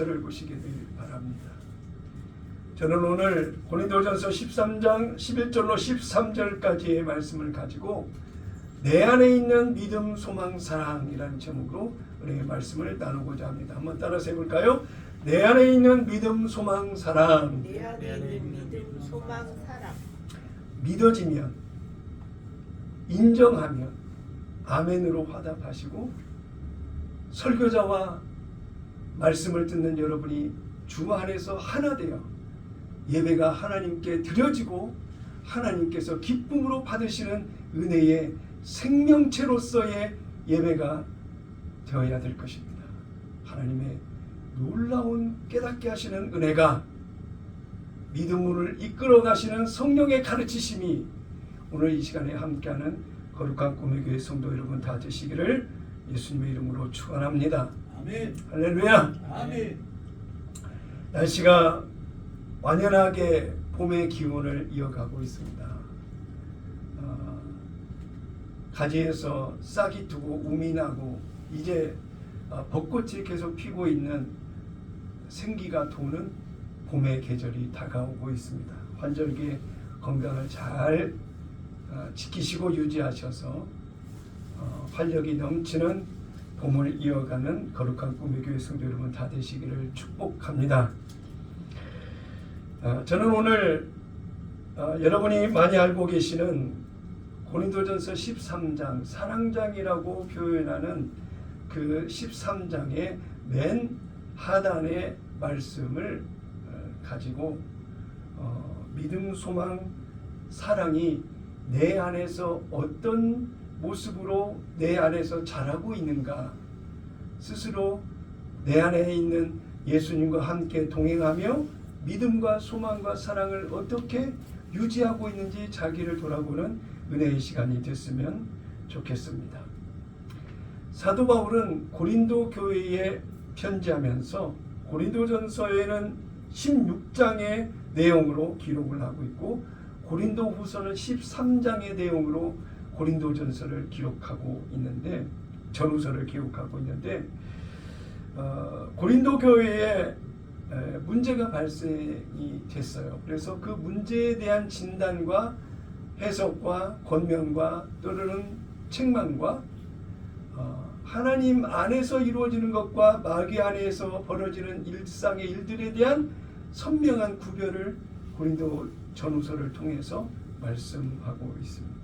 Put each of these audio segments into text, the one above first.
저를 보시게 되길 바랍니다. 저는 오늘 고린도전서 13장 11절로 13절까지의 말씀을 가지고 내 안에 있는 믿음, 소망, 사랑이라는 제목으로 은혜의 말씀을 나누고자 합니다. 한번 따라서 해볼까요? 내 안에 있는 믿음, 소망, 사랑. 내 안에 있는 믿음, 소망, 사랑. 믿어지면, 인정하면 아멘으로 화답하시고, 설교자와 말씀을 듣는 여러분이 주 안에서 하나 되어 예배가 하나님께 드려지고 하나님께서 기쁨으로 받으시는 은혜의 생명체로서의 예배가 되어야 될 것입니다. 하나님의 놀라운 깨닫게 하시는 은혜가, 믿음을 이끌어 가시는 성령의 가르치심이 오늘 이 시간에 함께하는 거룩한 꿈의 교회 성도 여러분 다 되시기를 예수님의 이름으로 축원합니다. 아멘. 할렐루야. 아멘. 날씨가 완연하게 봄의 기온을 이어가고 있습니다. 가지에서 싹이 트고 우미 나고 이제 벚꽃이 계속 피고 있는 생기가 도는 봄의 계절이 다가오고 있습니다. 환절기에 건강을 잘 지키시고 유지하셔서 활력이 넘치는 봄을 이어가는 거룩한 꿈의 교회 성도 여러분 다 되시기를 축복합니다. 저는 오늘 여러분이 많이 알고 계시는 고린도전서 13장 사랑장이라고 표현하는 그 13장의 맨 하단의 말씀을 가지고 믿음, 소망, 사랑이 내 안에서 어떤 모습으로 내 안에서 자라고 있는가, 스스로 내 안에 있는 예수님과 함께 동행하며 믿음과 소망과 사랑을 어떻게 유지하고 있는지 자기를 돌아보는 은혜의 시간이 됐으면 좋겠습니다. 사도 바울은 고린도 교회에 편지하면서 고린도전서에는 16장의 내용으로 기록을 하고 있고 고린도 후서는 13장의 내용으로 고린도전서를 기록하고 있는데, 전후서를 기록하고 있는데, 고린도 교회에 문제가 발생이 됐어요. 그래서 그 문제에 대한 진단과 해석과 권면과 또는 책망과 하나님 안에서 이루어지는 것과 마귀 안에서 벌어지는 일상의 일들에 대한 선명한 구별을 고린도 전후서를 통해서 말씀하고 있습니다.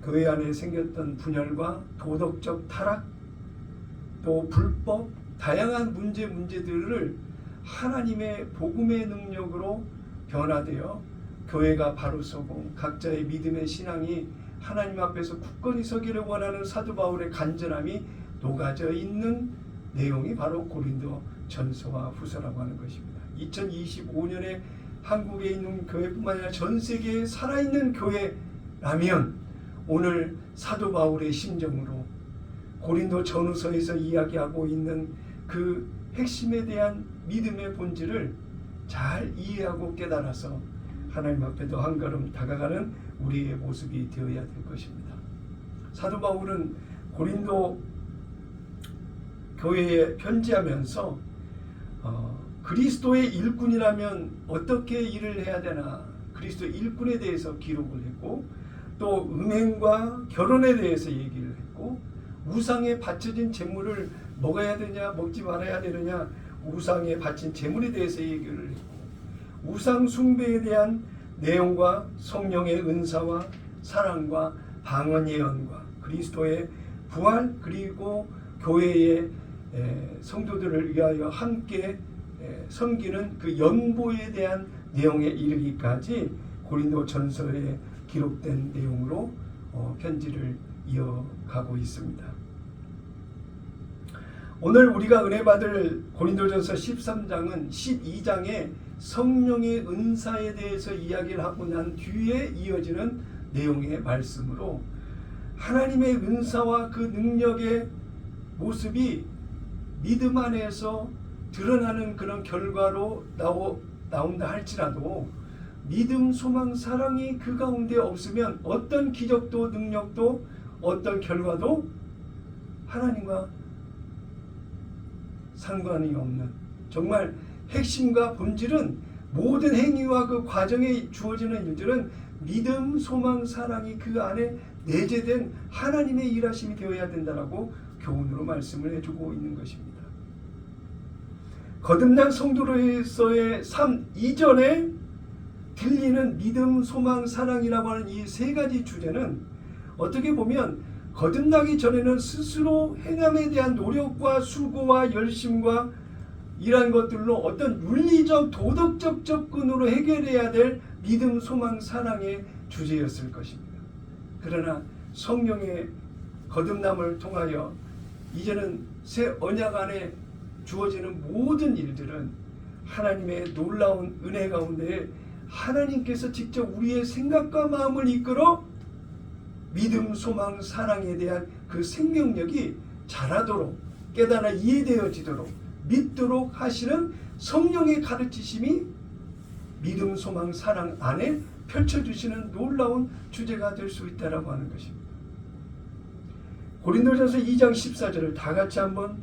교회 안에 생겼던 분열과 도덕적 타락, 또 불법, 다양한 문제들을 하나님의 복음의 능력으로 변화되어 교회가 바로 서고 각자의 믿음의 신앙이 하나님 앞에서 굳건히 서기를 원하는 사도 바울의 간절함이 녹아져 있는 내용이 바로 고린도 전서와 후서라고 하는 것입니다. 2025년에 한국에 있는 교회뿐만 아니라 전 세계에 살아있는 교회라면 오늘 사도 바울의 심정으로 고린도 전후서에서 이야기하고 있는 그 핵심에 대한 믿음의 본질을 잘 이해하고 깨달아서 하나님 앞에 더 한 걸음 다가가는 우리의 모습이 되어야 될 것입니다. 사도 바울은 고린도 교회에 편지하면서 그리스도의 일꾼이라면 어떻게 일을 해야 되나, 그리스도의 일꾼에 대해서 기록을 했고, 또 음행과 결혼에 대해서 얘기를 했고, 우상에 바쳐진 제물을 먹어야 되냐 먹지 말아야 되느냐, 우상에 바친 제물에 대해서 얘기를 했고, 우상 숭배에 대한 내용과 성령의 은사와 사랑과 방언 예언과 그리스도의 부활, 그리고 교회의 성도들을 위하여 함께 섬기는 그 연보에 대한 내용에 이르기까지 고린도 전서에 기록된 내용으로 편지를 이어가고 있습니다. 오늘 우리가 은혜 받을 고린도전서 13장은 12장의 성령의 은사에 대해서 이야기를 하고 난 뒤에 이어지는 내용의 말씀으로 하나님의 은사와 그 능력의 모습이 믿음 안에서 드러나는 그런 결과로 나온다 할지라도 믿음, 소망, 사랑이 그 가운데 없으면 어떤 기적도 능력도 어떤 결과도 하나님과 상관이 없는, 정말 핵심과 본질은 모든 행위와 그 과정에 주어지는 일들은 믿음, 소망, 사랑이 그 안에 내재된 하나님의 일하심이 되어야 된다라고 교훈으로 말씀을 해주고 있는 것입니다. 거듭난 성도로서의 삶 이전에 들리는 믿음, 소망, 사랑이라고 하는 이 세 가지 주제는 어떻게 보면 거듭나기 전에는 스스로 행함에 대한 노력과 수고와 열심과 이러한 것들로 어떤 윤리적, 도덕적 접근으로 해결해야 될 믿음, 소망, 사랑의 주제였을 것입니다. 그러나 성령의 거듭남을 통하여 이제는 새 언약 안에 주어지는 모든 일들은 하나님의 놀라운 은혜 가운데 하나님께서 직접 우리의 생각과 마음을 이끌어 믿음, 소망, 사랑에 대한 그 생명력이 자라도록 깨달아 이해되어지도록 믿도록 하시는 성령의 가르치심이 믿음, 소망, 사랑 안에 펼쳐주시는 놀라운 주제가 될 수 있다라고 하는 것입니다. 고린도전서 2장 14절을 다 같이 한번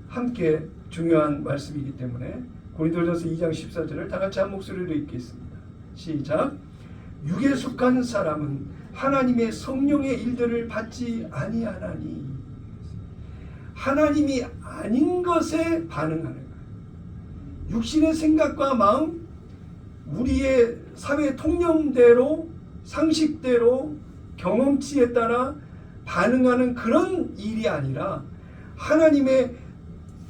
함께 중요한 말씀이기 때문에 고린도전서 2장 14절을 다 같이 한 목소리로 읽겠습니다. 시작. 육에 속한 사람은 하나님의 성령의 일들을 받지 아니하나니 하나님이 아닌 것에 반응하는 거예요. 육신의 생각과 마음, 우리의 사회 통념대로, 상식대로, 경험치에 따라 반응하는 그런 일이 아니라 하나님의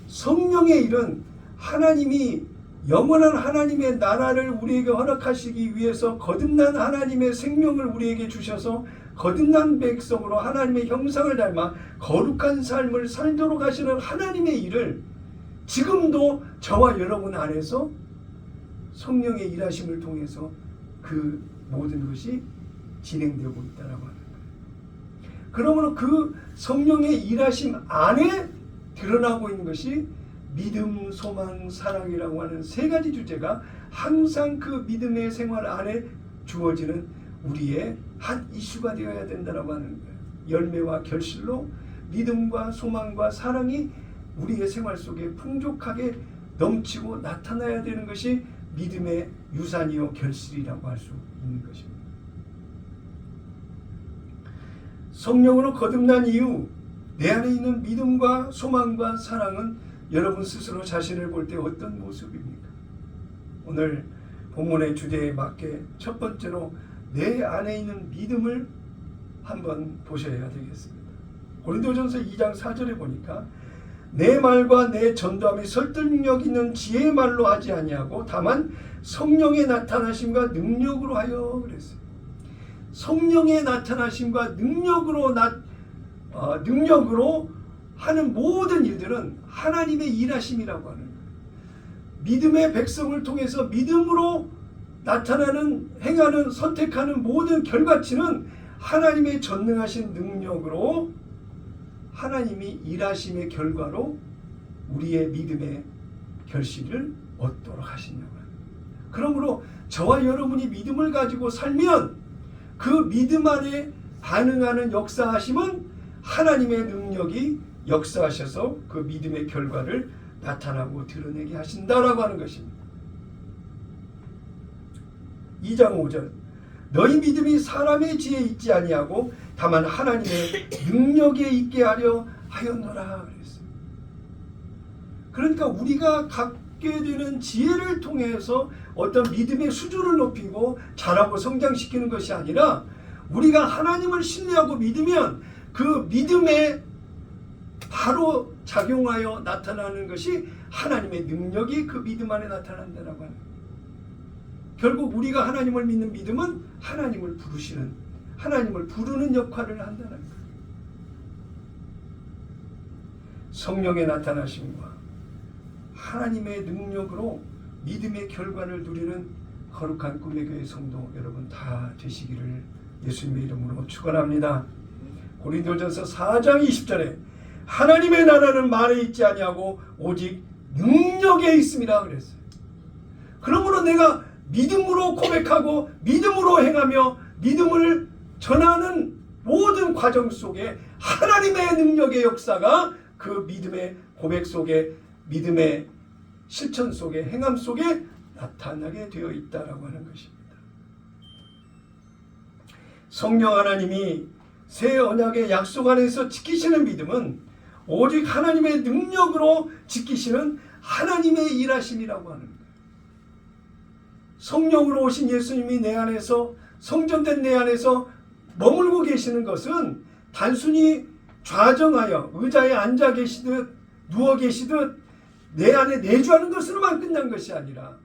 성령의 일은 하나님이 영원한 하나님의 나라를 우리에게 허락하시기 위해서 거듭난 하나님의 생명을 우리에게 주셔서 거듭난 백성으로 하나님의 형상을 닮아 거룩한 삶을 살도록 하시는 하나님의 일을 지금도 저와 여러분 안에서 성령의 일하심을 통해서 그 모든 것이 진행되고 있다라고 하는 거예요. 그러므로 그 성령의 일하심 안에 드러나고 있는 것이 믿음, 소망, 사랑이라고 하는 세 가지 주제가 항상 그 믿음의 생활 안에 주어지는 우리의 한 이슈가 되어야 된다고 하는 거예요. 열매와 결실로 믿음과 소망과 사랑이 우리의 생활 속에 풍족하게 넘치고 나타나야 되는 것이 믿음의 유산이요 결실이라고 할 수 있는 것입니다. 성령으로 거듭난 이후 내 안에 있는 믿음과 소망과 사랑은 여러분 스스로 자신을 볼 때 어떤 모습입니까? 오늘 본문의 주제에 맞게 첫 번째로 내 안에 있는 믿음을 한번 보셔야 되겠습니다. 고린도전서 2장 4절에 보니까 내 말과 내 전도함이 설득력 있는 지혜의 말로 하지 아니하고 다만 성령의 나타나심과 능력으로 하여 그랬어요. 성령의 나타나심과 능력으로 하는 모든 일들은 하나님의 일하심이라고 하는 거예요. 믿음의 백성을 통해서 믿음으로 나타나는, 행하는, 선택하는 모든 결과치는 하나님의 전능하신 능력으로 하나님이 일하심의 결과로 우리의 믿음의 결실을 얻도록 하신다고 합니다. 그러므로 저와 여러분이 믿음을 가지고 살면 그 믿음 안에 반응하는 역사하심은 하나님의 능력이 역사하셔서 그 믿음의 결과를 나타나고 드러내게 하신다라고 하는 것입니다. 2장 5절 너희 믿음이 사람의 지혜에 있지 아니하고 다만 하나님의 능력에 있게 하려 하였노라 그랬어요. 그러니까 우리가 갖게 되는 지혜를 통해서 어떤 믿음의 수준을 높이고 자라고 성장시키는 것이 아니라 우리가 하나님을 신뢰하고 믿으면 그 믿음에 바로 작용하여 나타나는 것이 하나님의 능력이 그 믿음 안에 나타난다고 하는 거예요. 결국 우리가 하나님을 믿는 믿음은 하나님을 부르시는, 하나님을 부르는 역할을 한다는 거예요. 성령의 나타나심과 하나님의 능력으로 믿음의 결과를 누리는 거룩한 꿈의 교회 성도 여러분 다 되시기를 예수님의 이름으로 축원합니다. 고린도전서 4장 20절에 하나님의 나라는 말에 있지 아니하고 오직 능력에 있습니다 그랬어요. 그러므로 내가 믿음으로 고백하고 믿음으로 행하며 믿음을 전하는 모든 과정 속에 하나님의 능력의 역사가 그 믿음의 고백 속에 믿음의 실천 속에 행함 속에 나타나게 되어 있다라고 하는 것입니다. 성령 하나님이 새 언약의 약속 안에서 지키시는 믿음은 오직 하나님의 능력으로 지키시는 하나님의 일하심이라고 하는 거예요. 성령으로 오신 예수님이 내 안에서 성전된 내 안에서 머물고 계시는 것은 단순히 좌정하여 의자에 앉아 계시듯 누워 계시듯 내 안에 내주하는 것으로만 끝난 것이 아니라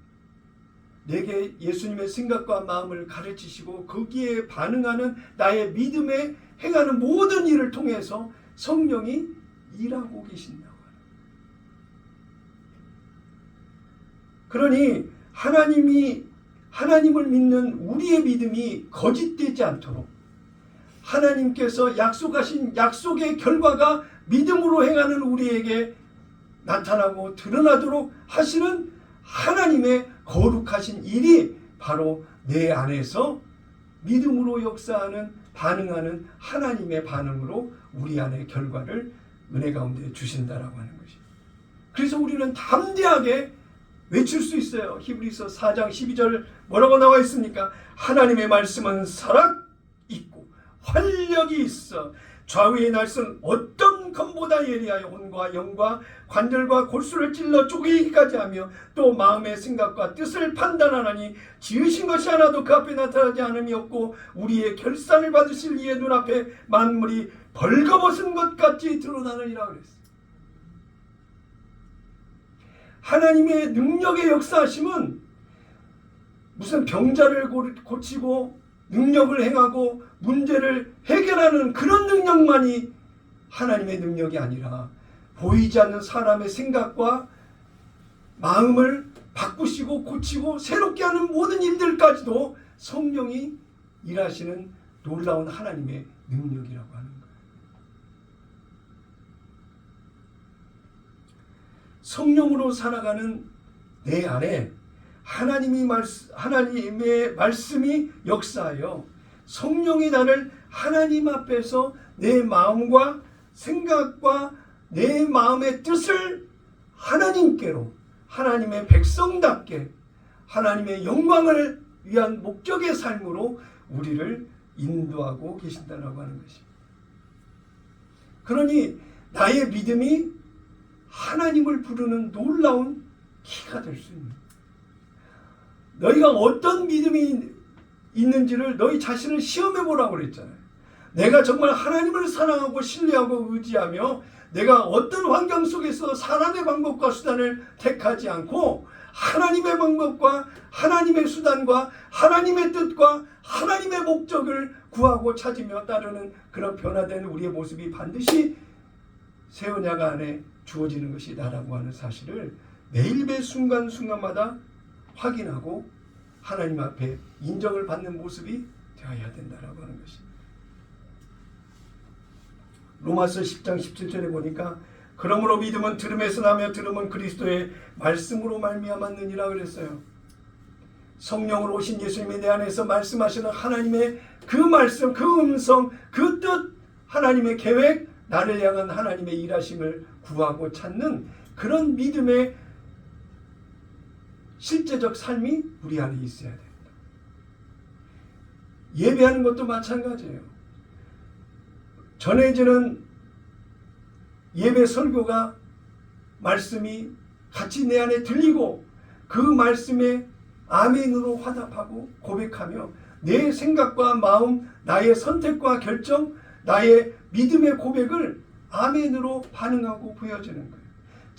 내게 예수님의 생각과 마음을 가르치시고 거기에 반응하는 나의 믿음에 행하는 모든 일을 통해서 성령이 일하고 계신다고 하는 거예요. 그러니 하나님을 믿는 우리의 믿음이 거짓되지 않도록 하나님께서 약속하신 약속의 결과가 믿음으로 행하는 우리에게 나타나고 드러나도록 하시는 하나님의 거룩하신 일이 바로 내 안에서 믿음으로 역사하는 반응하는 하나님의 반응으로 우리 안의 결과를 은혜 가운데 주신다라고 하는 것입니다. 그래서 우리는 담대하게 외칠 수 있어요. 히브리서 4장 12절 뭐라고 나와 있습니까? 하나님의 말씀은 살아있고 활력이 있어 좌우의 날선 어떤 검보다 예리하여 혼과 영과 관절과 골수를 찔러 쪼개기까지 하며 또 마음의 생각과 뜻을 판단하나니 지으신 것이 하나도 그 앞에 나타나지 않음이 없고 우리의 결산을 받으실 이의 눈앞에 만물이 벌거벗은 것 같이 드러나느니라 그랬어요. 하나님의 능력의 역사하심은 무슨 병자를 고치고 능력을 행하고 문제를 해결하는 그런 능력만이 하나님의 능력이 아니라 보이지 않는 사람의 생각과 마음을 바꾸시고 고치고 새롭게 하는 모든 일들까지도 성령이 일하시는 놀라운 하나님의 능력이라고 하는 거예요. 성령으로 살아가는 내 안에 하나님의 말씀이 역사하여 성령이 나를 하나님 앞에서 내 마음과 생각과 내 마음의 뜻을 하나님께로 하나님의 백성답게 하나님의 영광을 위한 목적의 삶으로 우리를 인도하고 계신다라고 하는 것입니다. 그러니 나의 믿음이 하나님을 부르는 놀라운 키가 될 수 있는 너희가 어떤 믿음이 있는지를 너희 자신을 시험해 보라고 그랬잖아요. 내가 정말 하나님을 사랑하고 신뢰하고 의지하며 내가 어떤 환경 속에서 사람의 방법과 수단을 택하지 않고 하나님의 방법과 하나님의 수단과 하나님의 뜻과 하나님의 목적을 구하고 찾으며 따르는 그런 변화된 우리의 모습이 반드시 새 언약 안에 주어지는 것이 나라고 하는 사실을 매일 매 순간순간마다 확인하고 하나님 앞에 인정을 받는 모습이 되어야 된다라고 하는 것입니다. 로마서 10장 17절에 보니까 그러므로 믿음은 들음에서 나며 들음은 그리스도의 말씀으로 말미암았느니라 그랬어요. 성령으로 오신 예수님이 내 안에서 말씀하시는 하나님의 그 말씀, 그 음성, 그 뜻, 하나님의 계획, 나를 향한 하나님의 일하심을 구하고 찾는 그런 믿음의 실제적 삶이 우리 안에 있어야 됩니다. 예배하는 것도 마찬가지예요. 전해지는 예배 설교가 말씀이 같이 내 안에 들리고 그 말씀에 아멘으로 화답하고 고백하며 내 생각과 마음, 나의 선택과 결정, 나의 믿음의 고백을 아멘으로 반응하고 보여지는 거예요.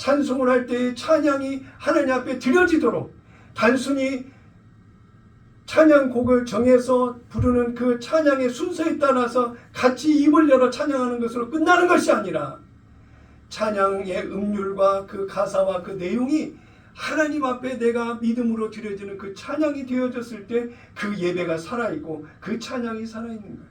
찬송을 할 때의 찬양이 하나님 앞에 드려지도록 단순히 찬양곡을 정해서 부르는 그 찬양의 순서에 따라서 같이 입을 열어 찬양하는 것으로 끝나는 것이 아니라 찬양의 음률과 그 가사와 그 내용이 하나님 앞에 내가 믿음으로 드려지는 그 찬양이 되어졌을 때 그 예배가 살아있고 그 찬양이 살아있는 거예요.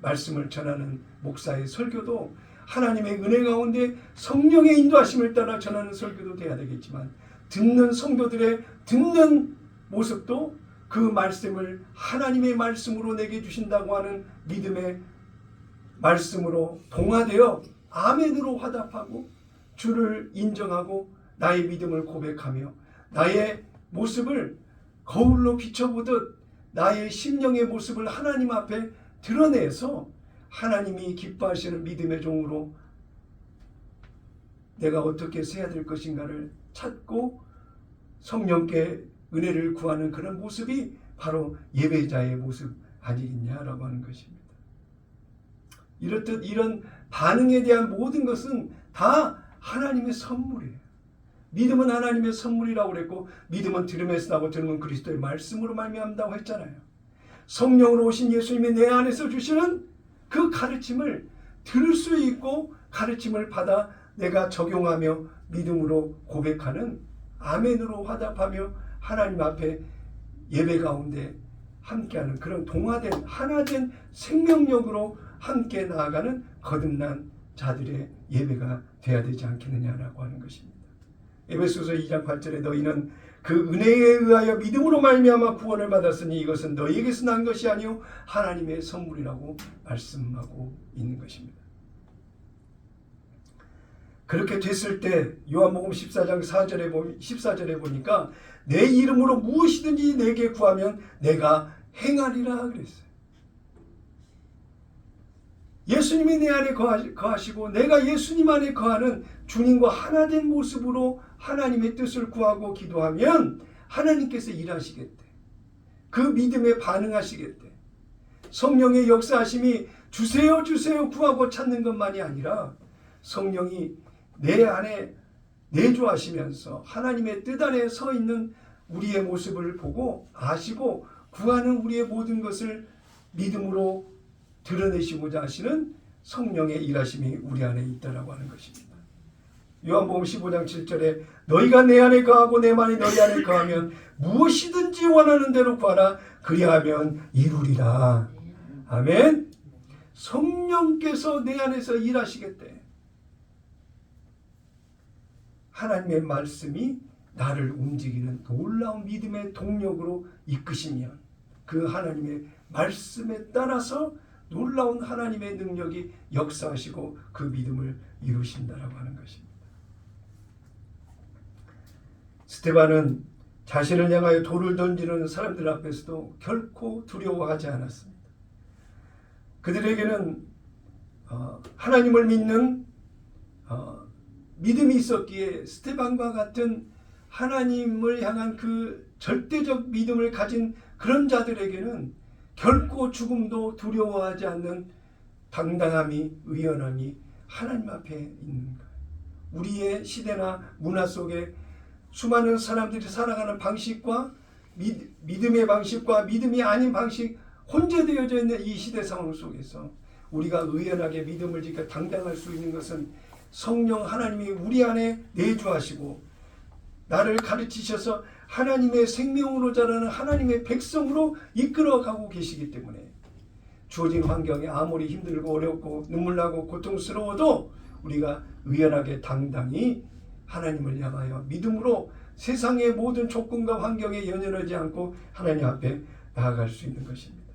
말씀을 전하는 목사의 설교도 하나님의 은혜 가운데 성령의 인도하심을 따라 전하는 설교도 돼야 되겠지만 듣는 성도들의 듣는 모습도 그 말씀을 하나님의 말씀으로 내게 주신다고 하는 믿음의 말씀으로 동화되어 아멘으로 화답하고 주를 인정하고 나의 믿음을 고백하며 나의 모습을 거울로 비춰보듯 나의 심령의 모습을 하나님 앞에 드러내서 하나님이 기뻐하시는 믿음의 종으로 내가 어떻게 서야 될 것인가를 찾고 성령께 은혜를 구하는 그런 모습이 바로 예배자의 모습 아니겠냐라고 하는 것입니다. 이렇듯 이런 반응에 대한 모든 것은 다 하나님의 선물이에요. 믿음은 하나님의 선물이라고 그랬고 믿음은 들음에서 나고 들음은 그리스도의 말씀으로 말미암는다고 했잖아요. 성령으로 오신 예수님이 내 안에서 주시는 그 가르침을 들을 수 있고 가르침을 받아 내가 적용하며 믿음으로 고백하는 아멘으로 화답하며 하나님 앞에 예배 가운데 함께하는 그런 동화된 하나된 생명력으로 함께 나아가는 거듭난 자들의 예배가 되어야 되지 않겠느냐라고 하는 것입니다. 에베소서 2장 8절에 너희는 그 은혜에 의하여 믿음으로 말미암아 구원을 받았으니 이것은 너희에게서 난 것이 아니요 하나님의 선물이라고 말씀하고 있는 것입니다. 그렇게 됐을 때 요한복음 14장 14절에 보니까 내 이름으로 무엇이든지 내게 구하면 내가 행하리라 그랬어요. 예수님이 내 안에 거하시고 내가 예수님 안에 거하는 주님과 하나된 모습으로 하나님의 뜻을 구하고 기도하면 하나님께서 일하시겠대. 그 믿음에 반응하시겠대. 성령의 역사하심이 주세요 주세요 구하고 찾는 것만이 아니라 성령이 내 안에 내주하시면서 하나님의 뜻 안에 서 있는 우리의 모습을 보고 아시고 구하는 우리의 모든 것을 믿음으로 드러내시고자 하시는 성령의 일하심이 우리 안에 있다라고 하는 것입니다. 요한복음 15장 7절에 너희가 내 안에 거하고 내 말이 너희 안에 거하면 무엇이든지 원하는 대로 구하라 그리하면 이루리라. 아멘. 성령께서 내 안에서 일하시겠대. 하나님의 말씀이 나를 움직이는 놀라운 믿음의 동력으로 이끄시면 그 하나님의 말씀에 따라서 놀라운 하나님의 능력이 역사하시고 그 믿음을 이루신다라고 하는 것입니다. 스데반은 자신을 향하여 돌을 던지는 사람들 앞에서도 결코 두려워하지 않았습니다. 그들에게는 하나님을 믿는 믿음이 있었기에 스데반과 같은 하나님을 향한 그 절대적 믿음을 가진 그런 자들에게는 결코 죽음도 두려워하지 않는 당당함이 의연함이 하나님 앞에 있는 거예요. 우리의 시대나 문화 속에 수많은 사람들이 살아가는 방식과 믿음의 방식과 믿음이 아닌 방식 혼재되어져 있는 이 시대 상황 속에서 우리가 의연하게 믿음을 지켜 당당할 수 있는 것은 성령 하나님이 우리 안에 내주하시고 나를 가르치셔서 하나님의 생명으로 자라는 하나님의 백성으로 이끌어가고 계시기 때문에 주어진 환경이 아무리 힘들고 어렵고 눈물나고 고통스러워도 우리가 의연하게 당당히 하나님을 향하여 믿음으로 세상의 모든 조건과 환경에 연연하지 않고 하나님 앞에 나아갈 수 있는 것입니다.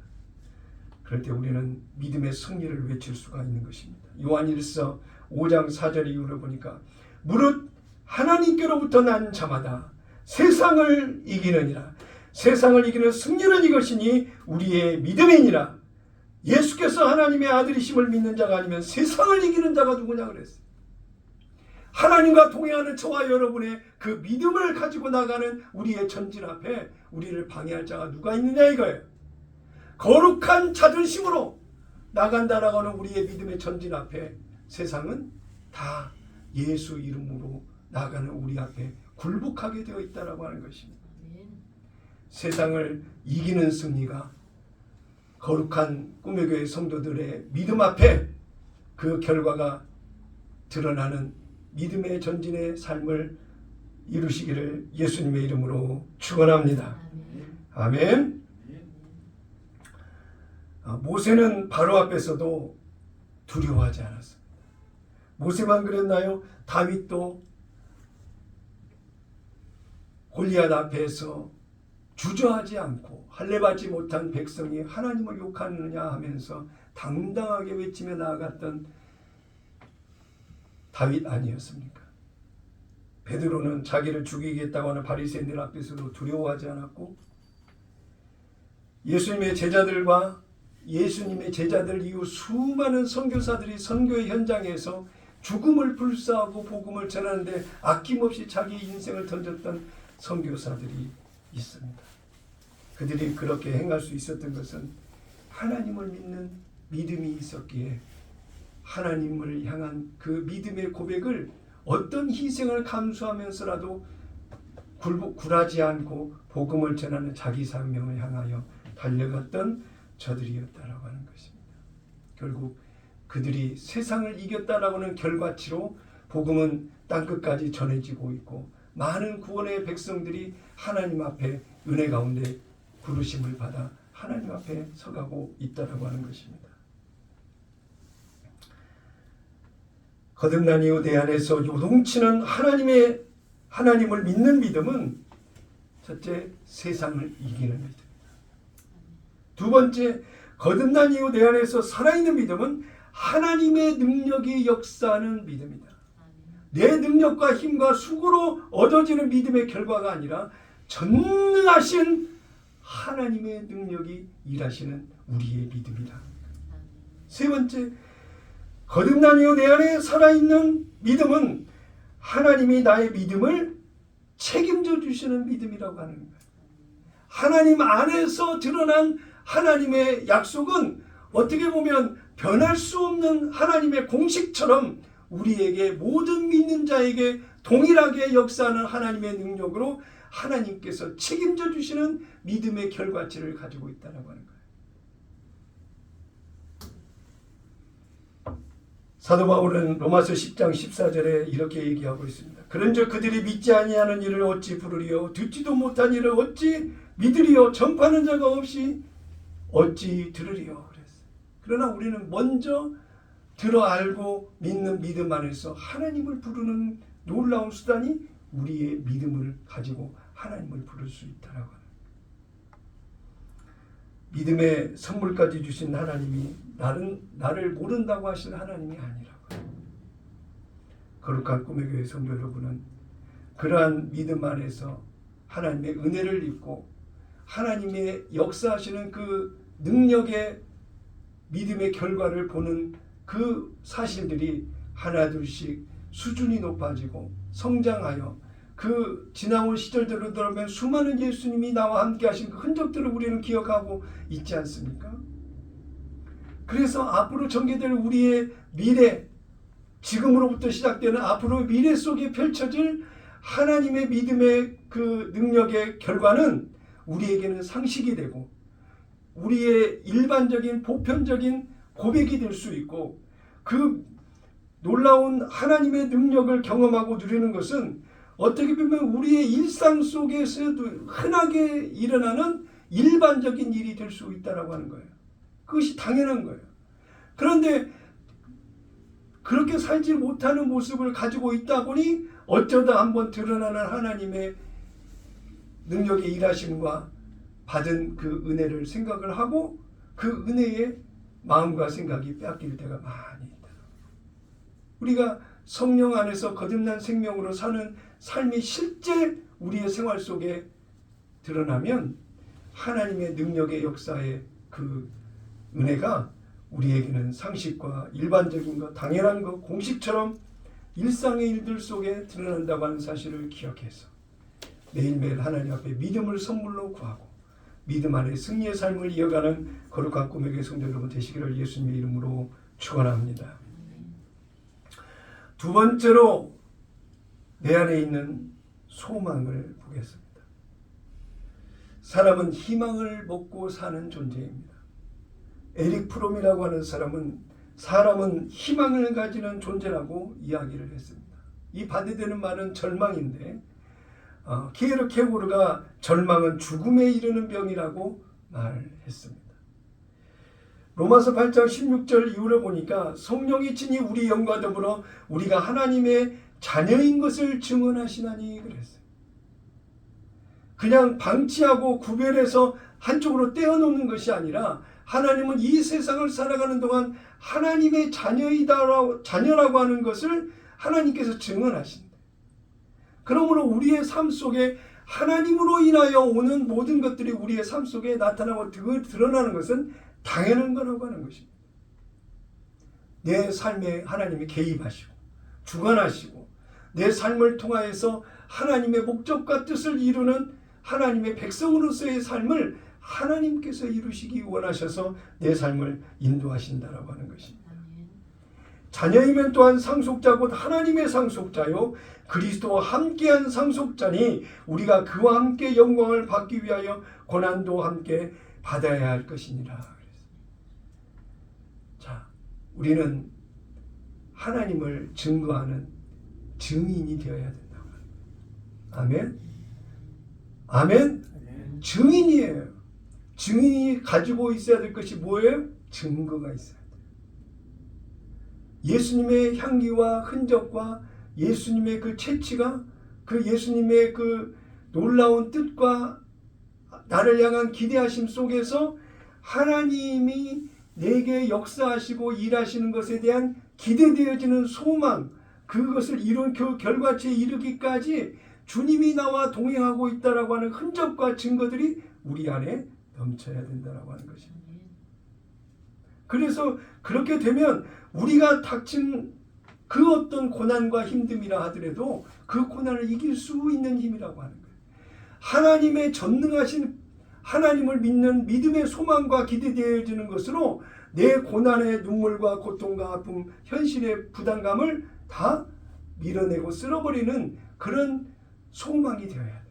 그럴 때 우리는 믿음의 승리를 외칠 수가 있는 것입니다. 요한일서 5장 4절 이후를 보니까 무릇 하나님께로부터 난 자마다 세상을 이기느니라. 세상을 이기는 승리는 이것이니 우리의 믿음이니라. 예수께서 하나님의 아들이심을 믿는 자가 아니면 세상을 이기는 자가 누구냐 그랬어요. 하나님과 동행하는 저와 여러분의 그 믿음을 가지고 나가는 우리의 전진 앞에 우리를 방해할 자가 누가 있느냐 이거예요. 거룩한 자존심으로 나간다라고 하는 우리의 믿음의 전진 앞에 세상은 다 예수 이름으로 나가는 우리 앞에 굴복하게 되어 있다라고 하는 것입니다. 세상을 이기는 승리가 거룩한 꿈의 교회 성도들의 믿음 앞에 그 결과가 드러나는 믿음의 전진의 삶을 이루시기를 예수님의 이름으로 축원합니다. 아멘. 모세는 바로 앞에서도 두려워하지 않았습니다. 모세만 그랬나요? 다윗도 골리앗 앞에서 주저하지 않고 할례받지 못한 백성이 하나님을 욕하느냐 하면서 당당하게 외치며 나아갔던 다윗 아니었습니까? 베드로는 자기를 죽이겠다고 하는 바리새인들 앞에서도 두려워하지 않았고, 예수님의 제자들과 예수님의 제자들 이후 수많은 선교사들이 선교의 현장에서 죽음을 불사하고 복음을 전하는데 아낌없이 자기 인생을 던졌던 선교사들이 있습니다. 그들이 그렇게 행할 수 있었던 것은 하나님을 믿는 믿음이 있었기에 하나님을 향한 그 믿음의 고백을 어떤 희생을 감수하면서라도 굴하지 않고 복음을 전하는 자기 사명을 향하여 달려갔던 저들이었다라고 하는 것입니다. 결국 그들이 세상을 이겼다라고 하는 결과치로 복음은 땅끝까지 전해지고 있고 많은 구원의 백성들이 하나님 앞에 은혜 가운데 부르심을 받아 하나님 앞에 서가고 있다라고 하는 것입니다. 거듭난 이후 내 안에서 요동치는 하나님을 믿는 믿음은 첫째, 세상을 이기는 믿음입니다. 두 번째, 거듭난 이후 내 안에서 살아있는 믿음은 하나님의 능력이 역사하는 믿음이다. 내 능력과 힘과 수고로 얻어지는 믿음의 결과가 아니라 전능하신 하나님의 능력이 일하시는 우리의 믿음이다. 세 번째, 거듭난 이후 내 안에 살아있는 믿음은 하나님이 나의 믿음을 책임져 주시는 믿음이라고 하는 거예요. 하나님 안에서 드러난 하나님의 약속은 어떻게 보면 변할 수 없는 하나님의 공식처럼 우리에게 모든 믿는 자에게 동일하게 역사하는 하나님의 능력으로 하나님께서 책임져 주시는 믿음의 결과치를 가지고 있다는 거예요. 사도 바울은 로마서 10장 14절에 이렇게 얘기하고 있습니다. 그런즉 그들이 믿지 아니하는 일을 어찌 부르리요? 듣지도 못한 일을 어찌 믿으리요? 전파하는 자가 없이 어찌 들으리요? 그랬어요. 그러나 우리는 먼저 들어 알고 믿는 믿음 안에서 하나님을 부르는 놀라운 수단이 우리의 믿음을 가지고 하나님을 부를 수 있다라고 하는. 믿음의 선물까지 주신 하나님이 나를 모른다고 하시는 하나님이 아니라고. 거룩한 꿈의 교회 성도 여러분은 그러한 믿음 안에서 하나님의 은혜를 입고 하나님의 역사하시는 그 능력의 믿음의 결과를 보는 그 사실들이 하나둘씩 수준이 높아지고 성장하여 그 지나온 시절대로 돌아보면 수많은 예수님이 나와 함께 하신 그 흔적들을 우리는 기억하고 있지 않습니까? 그래서 앞으로 전개될 우리의 미래, 지금으로부터 시작되는 앞으로의 미래 속에 펼쳐질 하나님의 믿음의 그 능력의 결과는 우리에게는 상식이 되고 우리의 일반적인 보편적인 고백이 될 수 있고 그 놀라운 하나님의 능력을 경험하고 누리는 것은 어떻게 보면 우리의 일상 속에서도 흔하게 일어나는 일반적인 일이 될 수 있다라고 하는 거예요. 그것이 당연한 거예요. 그런데 그렇게 살지 못하는 모습을 가지고 있다 보니 어쩌다 한번 드러나는 하나님의 능력의 일하심과 받은 그 은혜를 생각을 하고 그 은혜의 마음과 생각이 빼앗길 때가 많이 있다. 우리가 성령 안에서 거듭난 생명으로 사는 삶이 실제 우리의 생활 속에 드러나면 하나님의 능력의 역사의 그 은혜가 우리에게는 상식과 일반적인 것, 당연한 것, 공식처럼 일상의 일들 속에 드러난다고 하는 사실을 기억해서 매일매일 하나님 앞에 믿음을 선물로 구하고 믿음 안에 승리의 삶을 이어가는 거룩한 꿈의 교회 성도 여러분 되시기를 예수님의 이름으로 축원합니다. 두 번째로 내 안에 있는 소망을 보겠습니다. 사람은 희망을 먹고 사는 존재입니다. 에릭 프롬이라고 하는 사람은 희망을 가지는 존재라고 이야기를 했습니다. 이 반대되는 말은 절망인데 키에르케고르가 절망은 죽음에 이르는 병이라고 말했습니다. 로마서 8장 16절 이후를 보니까 성령이 친히 우리 영과 더불어 우리가 하나님의 자녀인 것을 증언하시나니 그랬어요. 그냥 방치하고 구별해서 한쪽으로 떼어놓는 것이 아니라 하나님은 이 세상을 살아가는 동안 하나님의 자녀라고 하는 것을 하나님께서 증언하신다. 그러므로 우리의 삶 속에 하나님으로 인하여 오는 모든 것들이 우리의 삶 속에 나타나고 드러나는 것은 당연한 거라고 하는 것입니다. 내 삶에 하나님이 개입하시고 주관하시고 내 삶을 통하여서 하나님의 목적과 뜻을 이루는 하나님의 백성으로서의 삶을 하나님께서 이루시기 원하셔서 내 삶을 인도하신다라고 하는 것입니다. 자녀이면 또한 상속자 곧 하나님의 상속자요 그리스도와 함께한 상속자니 우리가 그와 함께 영광을 받기 위하여 고난도 함께 받아야 할 것이니라. 자, 우리는 하나님을 증거하는 증인이 되어야 된다고 합니다. 아멘. 아멘. 증인이에요. 증인이 가지고 있어야 될 것이 뭐예요? 증거가 있어야 돼요. 예수님의 향기와 흔적과 예수님의 그 채취가 그 예수님의 그 놀라운 뜻과 나를 향한 기대하심 속에서 하나님이 내게 역사하시고 일하시는 것에 대한 기대되어지는 소망, 그것을 이룬 그 결과치에 이르기까지 주님이 나와 동행하고 있다라고 하는 흔적과 증거들이 우리 안에 넘쳐야 된다라고 하는 것입니다. 그래서 그렇게 되면 우리가 닥친 그 어떤 고난과 힘듦이라 하더라도 그 고난을 이길 수 있는 힘이라고 하는 거예요. 하나님의 전능하신 하나님을 믿는 믿음의 소망과 기대되어지는 것으로 내 고난의 눈물과 고통과 아픔, 현실의 부담감을 다 밀어내고 쓸어버리는 그런 소망이 되어야 돼요.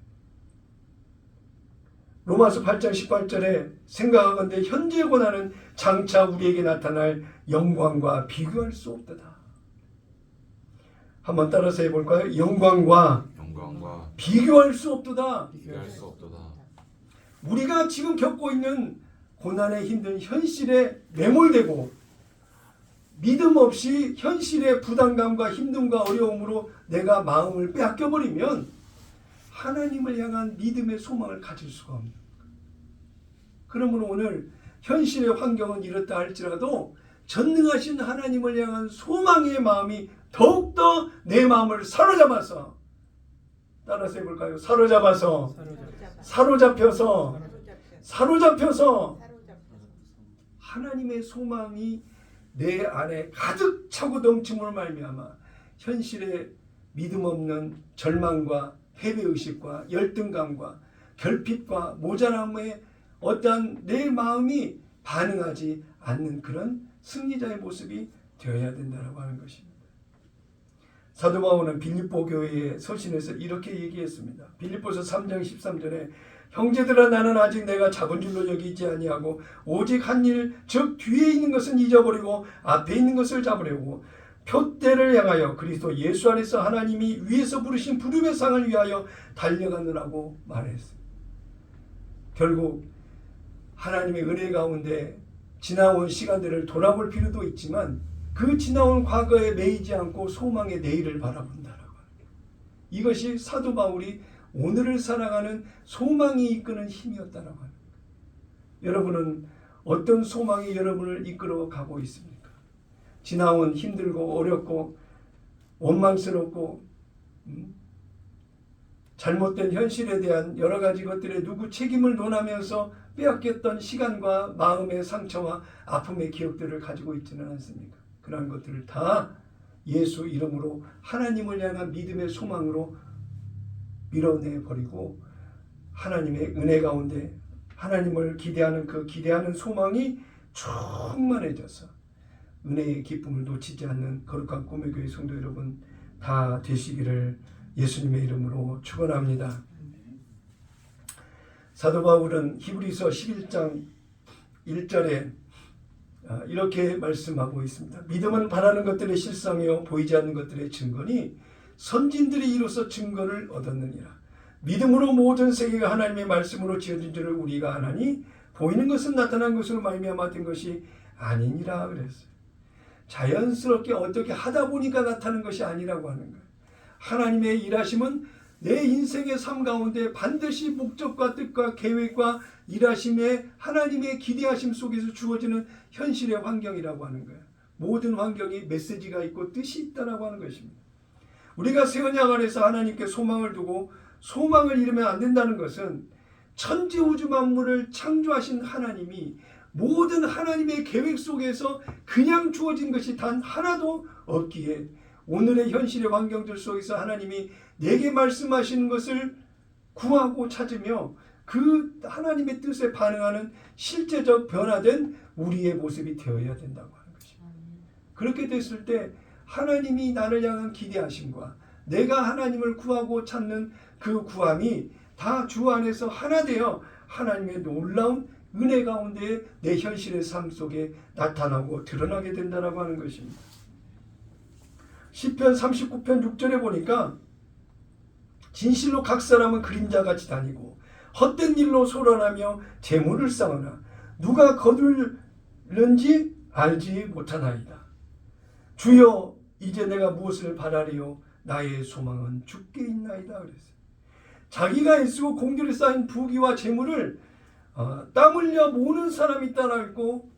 로마서 8장 18절에 생각하건대 현재 고난은 장차 우리에게 나타날 영광과 비교할 수 없도다. 한번 따라서 해볼까요? 영광과 비교할 수 없도다. 우리가 지금 겪고 있는 고난에 힘든 현실에 매몰되고 믿음 없이 현실의 부담감과 힘듦과 어려움으로 내가 마음을 빼앗겨버리면 하나님을 향한 믿음의 소망을 가질 수가 없는 거예요. 그러므로 오늘 현실의 환경은 이렇다 할지라도 전능하신 하나님을 향한 소망의 마음이 더욱더 내 마음을 사로잡아서 따라서 해볼까요? 사로잡혀서 하나님의 소망이 내 안에 가득 차고 넘침으로 말미암아 현실의 믿음 없는 절망과 패배의식과 열등감과 결핍과 모자람에 어떠한 내 마음이 반응하지 않는 그런 승리자의 모습이 되어야 된다고 하는 것입니다. 사도 바울은 빌립보 교회의 서신에서 이렇게 얘기했습니다. 빌립보서 3장 13절에 형제들아 나는 아직 내가 잡은 줄로 여기지 아니하고 오직 한 일 즉 뒤에 있는 것은 잊어버리고 앞에 있는 것을 잡으려고 표대를 향하여 그리스도 예수 안에서 하나님이 위에서 부르신 부름의 상을 위하여 달려가느라고 말했습니다. 결국 하나님의 은혜 가운데 지나온 시간들을 돌아볼 필요도 있지만 그 지나온 과거에 매이지 않고 소망의 내일을 바라본다라고 하는 게 이것이 사도 바울이 오늘을 살아가는 소망이 이끄는 힘이었다라고 하는 거예요. 여러분은 어떤 소망이 여러분을 이끌어 가고 있습니까? 지나온 힘들고 어렵고 원망스럽고 잘못된 현실에 대한 여러 가지 것들에 누구 책임을 논하면서 빼앗겼던 시간과 마음의 상처와 아픔의 기억들을 가지고 있지는 않습니까? 그러한 것들을 다 예수 이름으로 하나님을 향한 믿음의 소망으로 밀어내버리고 하나님의 은혜 가운데 하나님을 기대하는 그 기대하는 소망이 충만해져서 은혜의 기쁨을 놓치지 않는 거룩한 꿈의 교회 성도 여러분 다 되시기를 예수님의 이름으로 축원합니다. 사도 바울은 히브리서 11장 1절에 이렇게 말씀하고 있습니다. 믿음은 바라는 것들의 실상이요 보이지 않는 것들의 증거니 선진들이 이로써 증거를 얻었느니라. 믿음으로 모든 세계가 하나님의 말씀으로 지어진 줄을 우리가 아나니 보이는 것은 나타난 것으로 말미암아 된 것이 아니니라 그랬어요. 자연스럽게 어떻게 하다 보니까 나타나는 것이 아니라고 하는 거예요. 하나님의 일하심은 내 인생의 삶 가운데 반드시 목적과 뜻과 계획과 일하심에 하나님의 기대하심 속에서 주어지는 현실의 환경이라고 하는 거예요. 모든 환경이 메시지가 있고 뜻이 있다라고 하는 것입니다. 우리가 새 언약 안에서 하나님께 소망을 두고 소망을 잃으면 안 된다는 것은 천지우주 만물을 창조하신 하나님이 모든 하나님의 계획 속에서 그냥 주어진 것이 단 하나도 없기에 오늘의 현실의 환경들 속에서 하나님이 내게 말씀하시는 것을 구하고 찾으며 그 하나님의 뜻에 반응하는 실제적 변화된 우리의 모습이 되어야 된다고 하는 것입니다. 그렇게 됐을 때 하나님이 나를 향한 기대하심과 내가 하나님을 구하고 찾는 그 구함이 다 주 안에서 하나 되어 하나님의 놀라운 은혜 가운데 내 현실의 삶 속에 나타나고 드러나게 된다고 하는 것입니다. 시편 39편 6절에 보니까 진실로 각 사람은 그림자같이 다니고 헛된 일로 소란하며 재물을 쌓으나 누가 거둘는지 알지 못하나이다. 주여 이제 내가 무엇을 바라리요 나의 소망은 주께 있나이다 그랬어요. 자기가 애쓰고 공들여 쌓인 부귀와 재물을 땀 흘려 모으는 사람이 있다라고 했고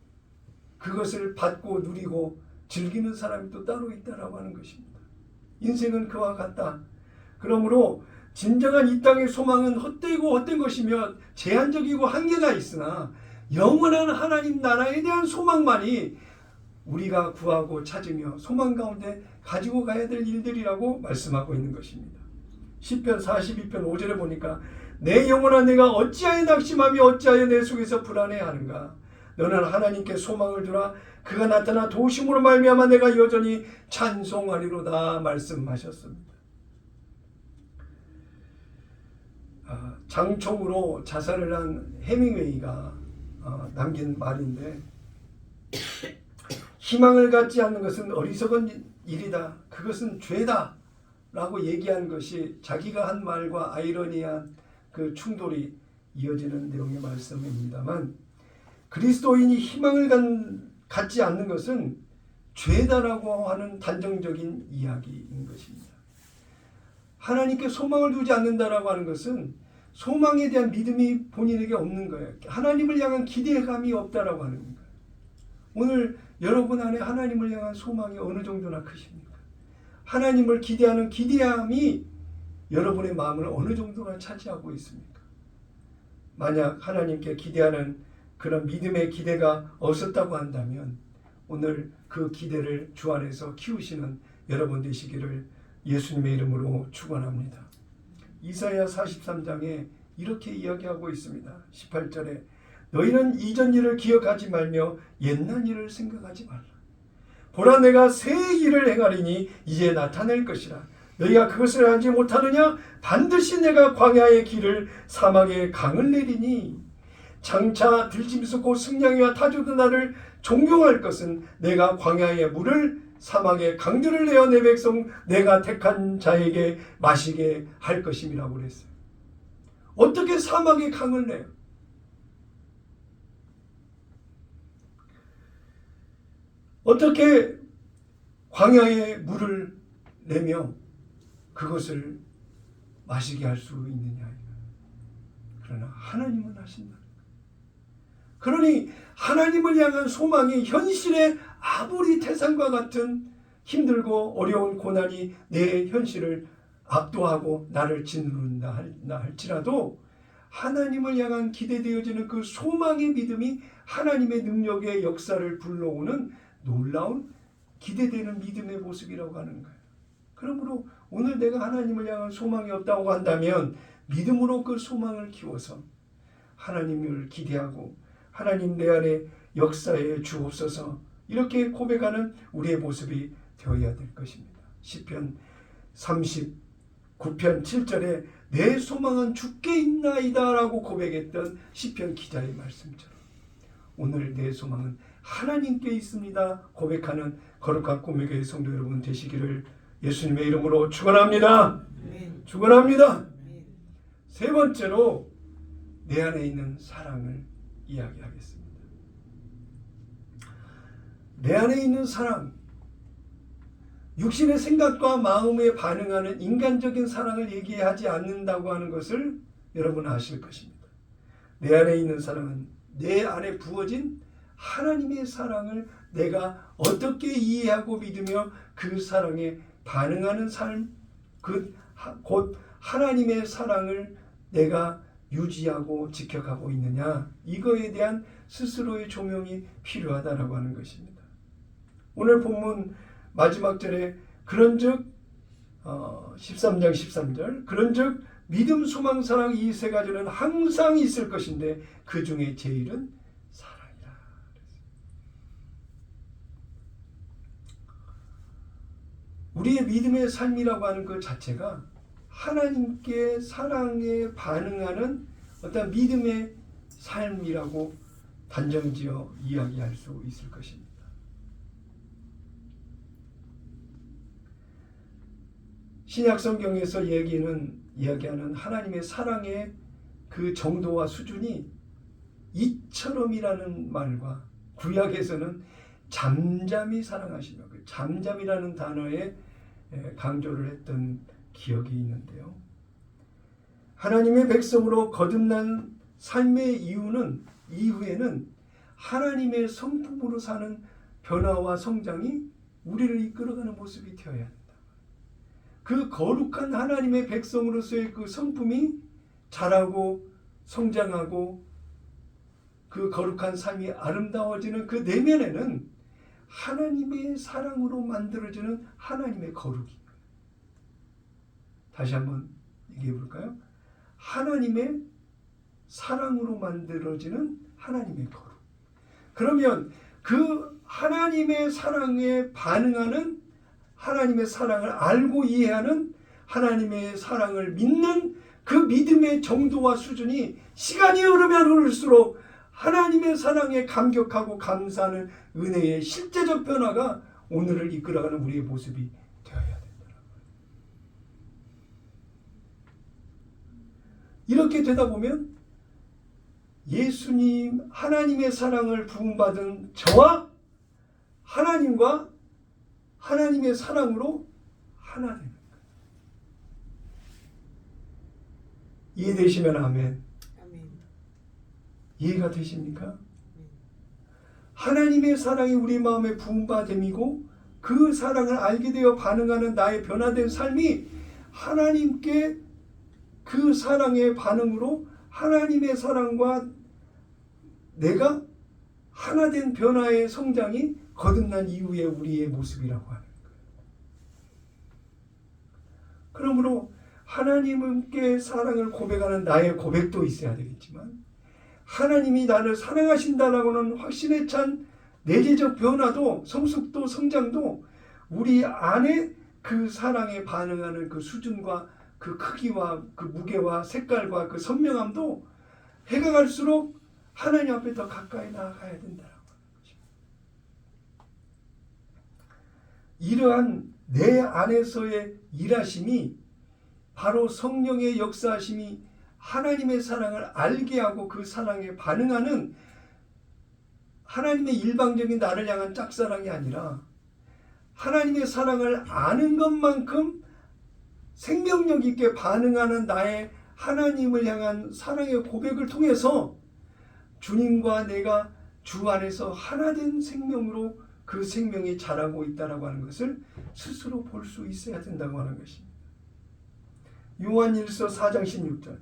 그것을 받고 누리고 즐기는 사람이 또 따로 있다라고 하는 것입니다. 인생은 그와 같다. 그러므로 진정한 이 땅의 소망은 헛된 것이며 제한적이고 한계가 있으나 영원한 하나님 나라에 대한 소망만이 우리가 구하고 찾으며 소망 가운데 가지고 가야 될 일들이라고 말씀하고 있는 것입니다. 시편 42편 5절에 보니까 내 영혼아 내가 어찌하여 낙심하며 어찌하여 내 속에서 불안해하는가. 너는 하나님께 소망을 두라. 그가 나타나 도우심으로 말미암아 내가 여전히 찬송하리로다 말씀하셨습니다. 장총으로 자살을 한 해밍웨이가 남긴 말인데 희망을 갖지 않는 것은 어리석은 일이다. 그것은 죄다. 라고 얘기한 것이 자기가 한 말과 아이러니한 그 충돌이 이어지는 내용의 말씀입니다만 그리스도인이 희망을 갖지 않는 것은 죄다라고 하는 단정적인 이야기인 것입니다. 하나님께 소망을 두지 않는다라고 하는 것은 소망에 대한 믿음이 본인에게 없는 거예요. 하나님을 향한 기대감이 없다라고 하는 거예요. 오늘 여러분 안에 하나님을 향한 소망이 어느 정도나 크십니까? 하나님을 기대하는 기대함이 여러분의 마음을 어느 정도나 차지하고 있습니까? 만약 하나님께 기대하는 그런 믿음의 기대가 없었다고 한다면 오늘 그 기대를 주 안에서 키우시는 여러분 되시기를 예수님의 이름으로 축원합니다. 이사야 43장에 이렇게 이야기하고 있습니다. 18절에 너희는 이전 일을 기억하지 말며 옛날 일을 생각하지 말라. 보라 내가 새 일을 행하리니 이제 나타낼 것이라. 너희가 그것을 알지 못하느냐? 반드시 내가 광야의 길을 사막에 강을 내리니 장차 들짐승고 승냥이와 타조도 나를 존경할 것은 내가 광야의 물을 사막의 강들을 내어 내 백성 내가 택한 자에게 마시게 할 것임이라고 그랬어요. 어떻게 사막의 강을 내요? 어떻게 광야의 물을 내며 그것을 마시게 할 수 있느냐. 그러나 하나님은 하신다. 그러니 하나님을 향한 소망이 현실에 아무리 태산과 같은 힘들고 어려운 고난이 내 현실을 압도하고 나를 짓누른다 할지라도 하나님을 향한 기대되어지는 그 소망의 믿음이 하나님의 능력의 역사를 불러오는 놀라운 기대되는 믿음의 모습이라고 하는 거예요. 그러므로 오늘 내가 하나님을 향한 소망이 없다고 한다면 믿음으로 그 소망을 키워서 하나님을 기대하고 하나님 내 안에 역사에 주옵소서 이렇게 고백하는 우리의 모습이 되어야 될 것입니다. 시편 39편 7절에 내 소망은 주께 있나이다 라고 고백했던 시편 기자의 말씀처럼 오늘 내 소망은 하나님께 있습니다 고백하는 거룩한 꿈의 성도 여러분 되시기를 예수님의 이름으로 축원합니다. 축원합니다. 세 번째로 내 안에 있는 사랑을 이야기하겠습니다. 내 안에 있는 사랑, 육신의 생각과 마음에 반응하는 인간적인 사랑을 얘기하지 않는다고 하는 것을 여러분 아실 것입니다. 내 안에 있는 사랑은 내 안에 부어진 하나님의 사랑을 내가 어떻게 이해하고 믿으며 그 사랑에 반응하는 삶, 곧 하나님의 사랑을 내가 유지하고 지켜가고 있느냐, 이거에 대한 스스로의 조명이 필요하다라고 하는 것입니다. 오늘 본문 마지막 절에 그런즉 13장 13절 그런즉 믿음, 소망, 사랑 이 세 가지는 항상 있을 것인데 그 중에 제일은 사랑이라. 우리의 믿음의 삶이라고 하는 것 자체가 하나님께 사랑에 반응하는 어떤 믿음의 삶이라고 단정지어 이야기할 수 있을 것입니다. 신약 성경에서 이야기하는 하나님의 사랑의 그 정도와 수준이 이처럼이라는 말과 구약에서는 잠잠히 사랑하시며, 그 잠잠이라는 단어에 강조를 했던 기억이 있는데요. 하나님의 백성으로 거듭난 삶의 이후에는 하나님의 성품으로 사는 변화와 성장이 우리를 이끌어가는 모습이 되어야 한다. 그 거룩한 하나님의 백성으로서의 그 성품이 자라고 성장하고 그 거룩한 삶이 아름다워지는 그 내면에는 하나님의 사랑으로 만들어지는 하나님의 거룩이. 다시 한번 얘기해 볼까요? 하나님의 사랑으로 만들어지는 하나님의 거룩. 그러면 그 하나님의 사랑에 반응하는, 하나님의 사랑을 알고 이해하는, 하나님의 사랑을 믿는 그 믿음의 정도와 수준이 시간이 흐르면 흐를수록 하나님의 사랑에 감격하고 감사하는 은혜의 실제적 변화가 오늘을 이끌어가는 우리의 모습이 되어야 된다. 이렇게 되다 보면 예수님, 하나님의 사랑을 부음받은 저와 하나님과 하나님의 사랑으로 하나 되는 거예요. 이해되시면 아멘. 이해가 되십니까? 하나님의 사랑이 우리 마음에 부음받음이고 그 사랑을 알게 되어 반응하는 나의 변화된 삶이 하나님께 그 사랑의 반응으로 하나님의 사랑과 내가 하나된 변화의 성장이 거듭난 이후의 우리의 모습이라고 하는 거예요. 그러므로 하나님께 사랑을 고백하는 나의 고백도 있어야 되겠지만 하나님이 나를 사랑하신다라고는 확신에 찬 내재적 변화도, 성숙도, 성장도 우리 안에 그 사랑에 반응하는 그 수준과 그 크기와 그 무게와 색깔과 그 선명함도 해가 갈수록 하나님 앞에 더 가까이 나아가야 된다라고 하는 것입니다. 이러한 내 안에서의 일하심이 바로 성령의 역사하심이 하나님의 사랑을 알게 하고 그 사랑에 반응하는 하나님의 일방적인 나를 향한 짝사랑이 아니라 하나님의 사랑을 아는 것만큼 생명력 있게 반응하는 나의 하나님을 향한 사랑의 고백을 통해서 주님과 내가 주 안에서 하나된 생명으로 그 생명이 자라고 있다라고 하는 것을 스스로 볼 수 있어야 된다고 하는 것입니다. 요한일서 4장 16절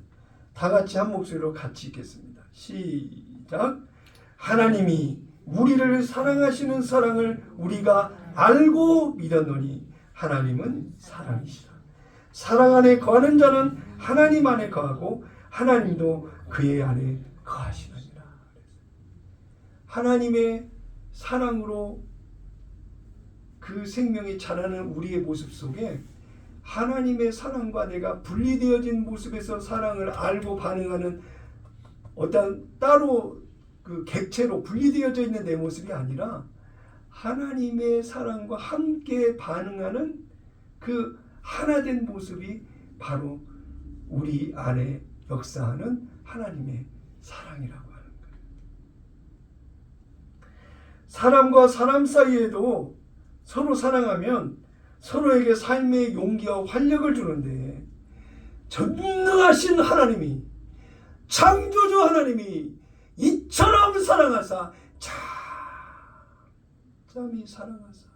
다 같이 한 목소리로 같이 읽겠습니다. 시작. 하나님이 우리를 사랑하시는 사랑을 우리가 알고 믿었노니 하나님은 사랑이시라. 사랑 안에 거하는 자는 하나님 안에 거하고 하나님도 그의 안에 거하시느니라. 하나님의 사랑으로 그 생명이 자라는 우리의 모습 속에 하나님의 사랑과 내가 분리되어진 모습에서 사랑을 알고 반응하는 어떤 따로 그 객체로 분리되어져 있는 내 모습이 아니라 하나님의 사랑과 함께 반응하는 그 하나된 모습이 바로 우리 안에 역사하는 하나님의 사랑이라고 하는 거예요. 사람과 사람 사이에도 서로 사랑하면 서로에게 삶의 용기와 활력을 주는데 전능하신 하나님이, 창조주 하나님이 이처럼 사랑하사 잠잠히 사랑하사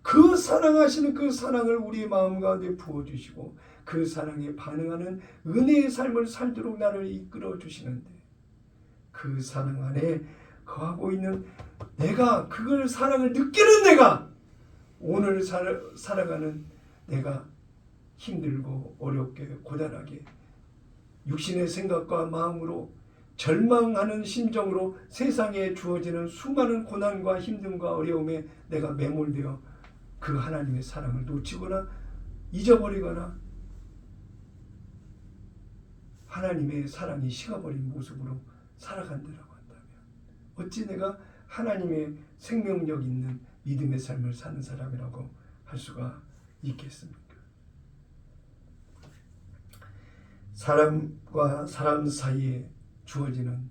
그 사랑하시는 그 사랑을 우리의 마음 가운데 부어주시고 그 사랑에 반응하는 은혜의 삶을 살도록 나를 이끌어 주시는데 그 사랑 안에 거하고 있는 내가 그걸 사랑을 느끼는 내가 오늘 살아가는 내가 힘들고 어렵게 고단하게 육신의 생각과 마음으로 절망하는 심정으로 세상에 주어지는 수많은 고난과 힘듦과 어려움에 내가 매몰되어 그 하나님의 사랑을 놓치거나 잊어버리거나 하나님의 사랑이 식어버린 모습으로 살아간다고 한다면 어찌 내가 하나님의 생명력 있는 믿음의 삶을 사는 사람이라고 할 수가 있겠습니까? 사람과 사람 사이에 주어지는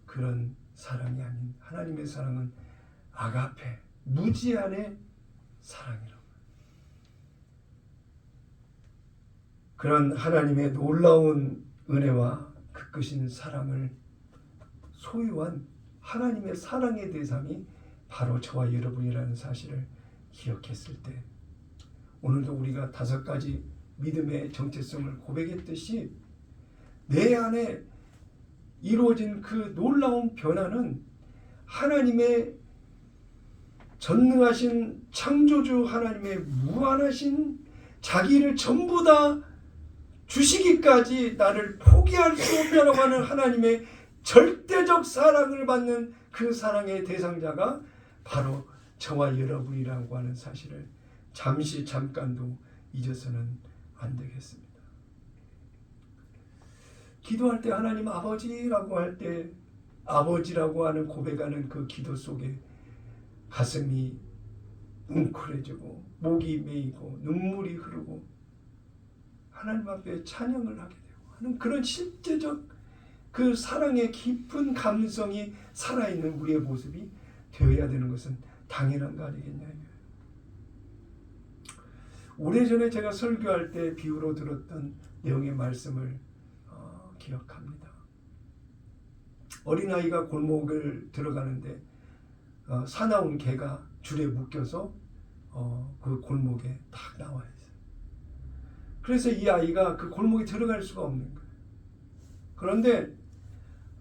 그런 사랑이 아닌 하나님의 사랑은 아가페, 무지한의 사랑이라고. 그런 하나님의 놀라운 은혜와 극크신 사랑을 소유한 하나님의 사랑의 대상이 바로 저와 여러분이라는 사실을 기억했을 때 오늘도 우리가 5가지 믿음의 정체성을 고백했듯이 내 안에 이루어진 그 놀라운 변화는 하나님의 전능하신 창조주 하나님의 무한하신 자기를 전부 다 주시기까지 나를 포기할 수 없다라고 하는 하나님의 절대적 사랑을 받는 그 사랑의 대상자가 바로 저와 여러분이라고 하는 사실을 잠깐도 잊어서는 안 되겠습니다. 기도할 때 하나님 아버지라고 할 때 아버지라고 하는 고백하는 그 기도 속에 가슴이 웅크려지고 목이 메이고 눈물이 흐르고 하나님 앞에 찬양을 하게 되고 하는 그런 실제적 그 사랑의 깊은 감성이 살아있는 우리의 모습이 되어야 되는 것은 당연한 거 아니겠냐. 오래전에 제가 설교할 때 비유로 들었던 내용의 말씀을 기억합니다. 어린아이가 골목을 들어가는데 사나운 개가 줄에 묶여서 그 골목에 딱 나와 있어요. 그래서 이 아이가 그 골목에 들어갈 수가 없는 거예요. 그런데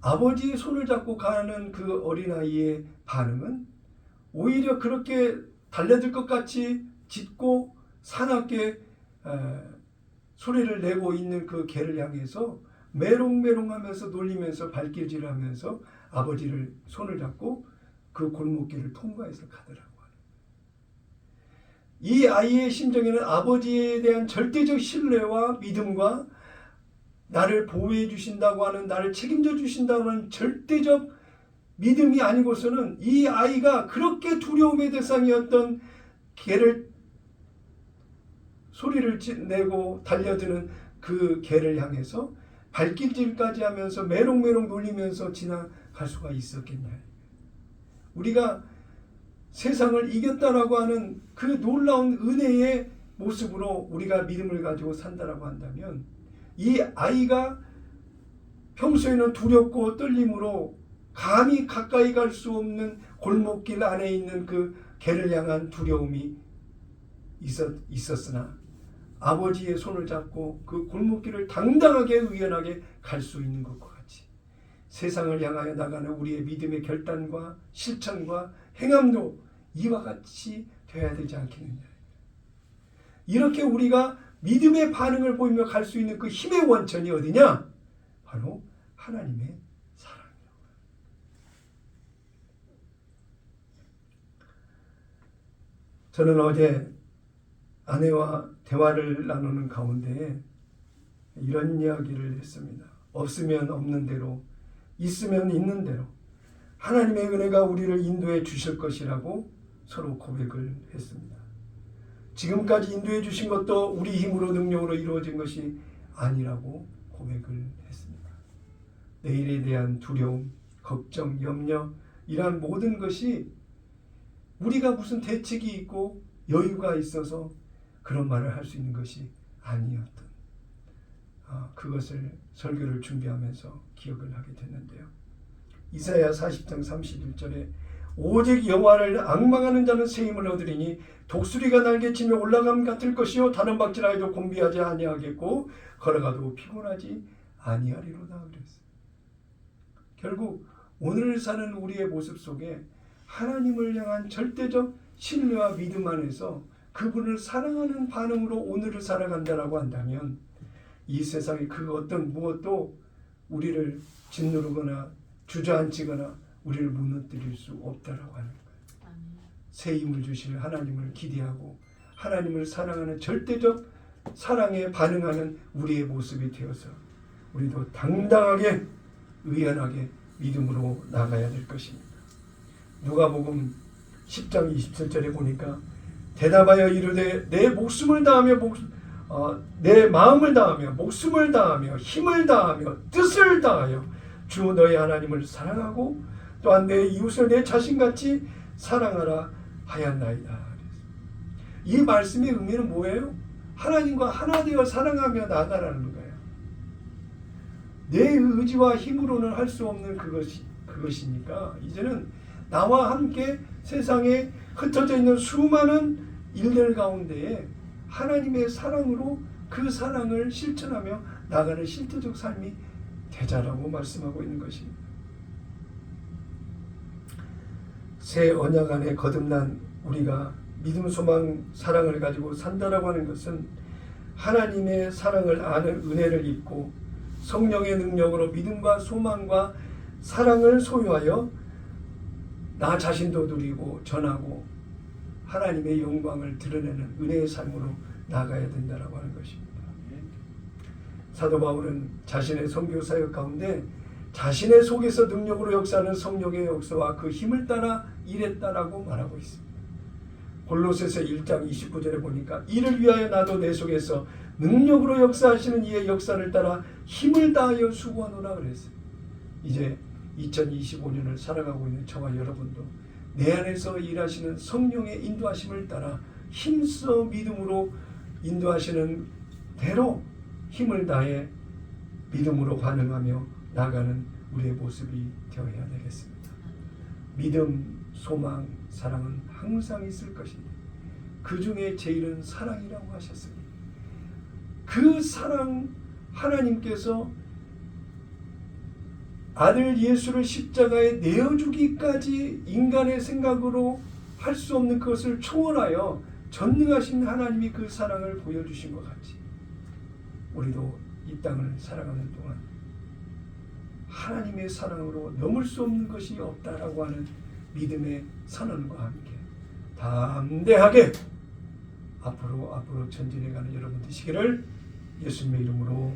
아버지의 손을 잡고 가는 그 어린아이의 반응은 오히려 그렇게 달려들 것 같이 짖고 사납게 소리를 내고 있는 그 개를 향해서 메롱메롱하면서 놀리면서 발길질하면서 아버지를 손을 잡고 그 골목길을 통과해서 가더라고. 이 아이의 심정에는 아버지에 대한 절대적 신뢰와 믿음과 나를 보호해 주신다고 하는, 나를 책임져 주신다고 하는 절대적 믿음이 아니고서는 이 아이가 그렇게 두려움의 대상이었던 개를 소리를 내고 달려드는 그 개를 향해서 발길질까지 하면서 메롱메롱 놀리면서 지나갈 수가 있었겠냐. 우리가 세상을 이겼다라고 하는 그 놀라운 은혜의 모습으로 우리가 믿음을 가지고 산다라고 한다면 이 아이가 평소에는 두렵고 떨림으로 감히 가까이 갈 수 없는 골목길 안에 있는 그 개를 향한 두려움이 있었으나 아버지의 손을 잡고 그 골목길을 당당하게 의연하게 갈 수 있는 것과 같이 세상을 향하여 나가는 우리의 믿음의 결단과 실천과 행함도 이와 같이 되어야 되지 않겠느냐. 이렇게 우리가 믿음의 반응을 보이며 갈 수 있는 그 힘의 원천이 어디냐? 바로 하나님의 사랑이라고. 저는 어제 아내와 대화를 나누는 가운데 이런 이야기를 했습니다. 없으면 없는 대로, 있으면 있는 대로 하나님의 은혜가 우리를 인도해 주실 것이라고 서로 고백을 했습니다. 지금까지 인도해 주신 것도 우리 힘으로 능력으로 이루어진 것이 아니라고 고백을 했습니다. 내일에 대한 두려움, 걱정, 염려 이러한 모든 것이 우리가 무슨 대책이 있고 여유가 있어서 그런 말을 할 수 있는 것이 아니었던 그것을 설교를 준비하면서 기억을 하게 됐는데요. 이사야 40장 31절에 오직 여호와를 앙망하는 자는 새 힘을 얻으리니 독수리가 날개치며 올라감 같을 것이요 다른 박질하여도 곤비하지 아니하겠고 걸어가도 피곤하지 아니하리로다 그랬어요. 결국 오늘 사는 우리의 모습 속에 하나님을 향한 절대적 신뢰와 믿음 안에서 그분을 사랑하는 반응으로 오늘을 살아간다라고 한다면 이 세상의 그 어떤 무엇도 우리를 짓누르거나 주저앉히거나 우리를 무너뜨릴 수 없다라고 하는 거예요. 새 힘을 주실 하나님을 기대하고 하나님을 사랑하는 절대적 사랑에 반응하는 우리의 모습이 되어서 우리도 당당하게 의연하게 믿음으로 나가야 될 것입니다. 누가복음 10장 27절에 보니까 대답하여 이르되 내 목숨을 다하며 내 마음을 다하며 목숨을 다하며 힘을 다하며 뜻을 다하여 주 너의 하나님을 사랑하고 또한 내 이웃을 내 자신같이 사랑하라 하였나이다. 이 말씀의 의미는 뭐예요? 하나님과 하나 되어 사랑하며 나아가라는 거예요. 내 의지와 힘으로는 할 수 없는 그것이니까 이제는 나와 함께 세상에 흩어져 있는 수많은 일들 가운데에 하나님의 사랑으로 그 사랑을 실천하며 나가는 실제적 삶이 되자라고 말씀하고 있는 것입니다. 새 언약 안에 거듭난 우리가 믿음, 소망, 사랑을 가지고 산다라고 하는 것은 하나님의 사랑을 아는 은혜를 입고 성령의 능력으로 믿음과 소망과 사랑을 소유하여 나 자신도 누리고 전하고 하나님의 영광을 드러내는 은혜의 삶으로 나가야 된다라고 하는 것입니다. 사도 바울은 자신의 선교 사역 가운데 자신의 속에서 능력으로 역사하는 성령의 역사와 그 힘을 따라 일했다라고 말하고 있습니다. 골로새서 1장 29절에 보니까 이를 위하여 나도 내 속에서 능력으로 역사하시는 이의 역사를 따라 힘을 다하여 수고하노라 그랬어요. 이제 2025년을 살아가고 있는 저와 여러분도 내 안에서 일하시는 성령의 인도하심을 따라 힘써 믿음으로 인도하시는 대로 힘을 다해 믿음으로 반응하며 나가는 우리의 모습이 되어야 되겠습니다. 믿음, 소망, 사랑은 항상 있을 것입니다. 그 중에 제일은 사랑이라고 하셨습니다. 그 사랑 하나님께서 아들 예수를 십자가에 내어주기까지 인간의 생각으로 할 수 없는 그것을 초월하여 전능하신 하나님이 그 사랑을 보여주신 것 같이 우리도 이 땅을 살아가는 동안 하나님의 사랑으로 넘을 수 없는 것이 없다라고 하는 믿음의 선언과 함께 담대하게 앞으로 전진해가는 여러분 되시기를 예수님의 이름으로